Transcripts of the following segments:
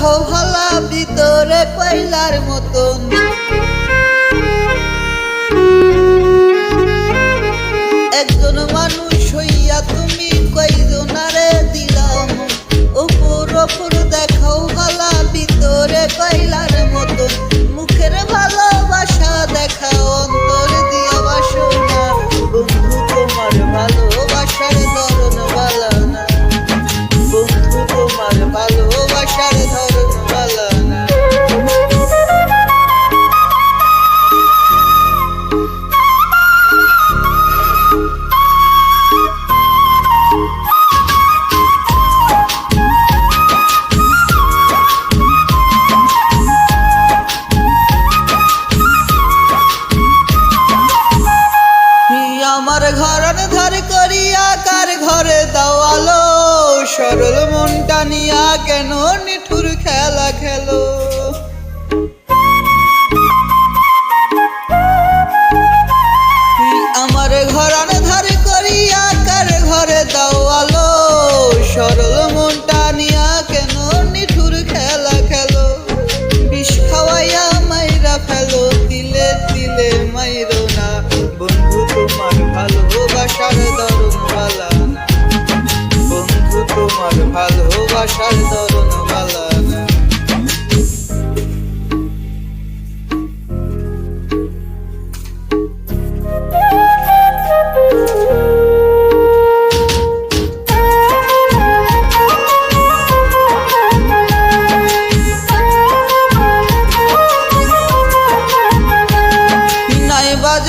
দেখো ভালা ভিতরে কয়লার মতন। একজন মানুষ হইয়া তুমি কয়জনারে দিলাম, উপর উপর দেখো ভালা ভিতরে কয়লার মতন। মুখের ভালোবাসা দেখাও অন্তর দিয়া বাসনা, বন্ধু তোমার ভালোবাসার ধরন বালা না, বন্ধু তোমার ভালোবাসার ধরন বালা না। আমার ঘরন ধার করিয়া কার ঘরে দাওয়ালো, সরল মনটা নিয়া কেন নিঠুর খেলা খেলো। আমার ঘরন ধার করিয়া কার ঘরে দাওয়ালো, সরল মনটা নিয়া কেন নিঠুর খেলা খেলো। বিষ খাওয়াইয়া মাইরা ফেলো, তিলে তিলে মাইরো না, বন্ধু তোমার ভালোবাসার ধরন বালা না, বন্ধু তোমার ভালোবাসার ধরন বালা না।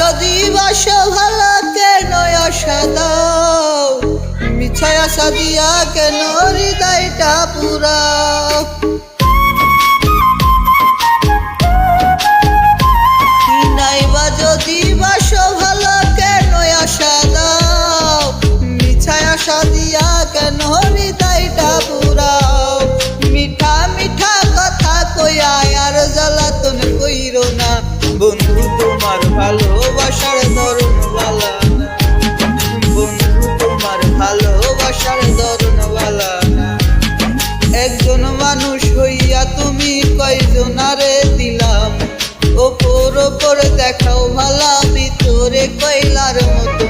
যদি বাসো ভালা কেন আশা দাও, মিছায় আশা দিয়া কেন হৃদয়টা পুরাও। নাইবা যদি বাসো ভালা কেন আশা দাও, মিছায় আশা দিয়া কেন হৃদয়টা পুরাও। মিঠা মিঠা কথা কইয়া আর জ্বালাতন কইরো না, বন্ধু তোমার ভালোবাসার ধরন বালা না, বন্ধু তোমার ভালোবাসার ধরন বালা না। একজন মানুষ হইয়া তুমি কয়জনারে দিলাম, ওপর ওপর দেখাও ভালা ভিতরে কয়লার মতো।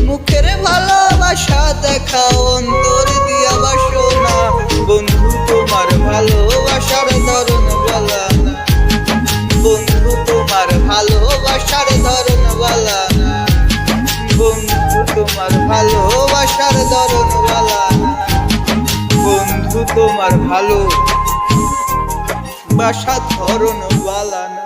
মুখের ভালোবাসা দেখাও অন্তর দিয়া বাসনা, বন্ধু তোমার ভালোবাসার ধরন বালা না, বন্ধু তোমার ভালোবাসার ধরন বালা না, বন্ধু তোমার ভালোবাসার ধরন বালা না, বন্ধু তোমার ভালোবাসার ধরন বালা না।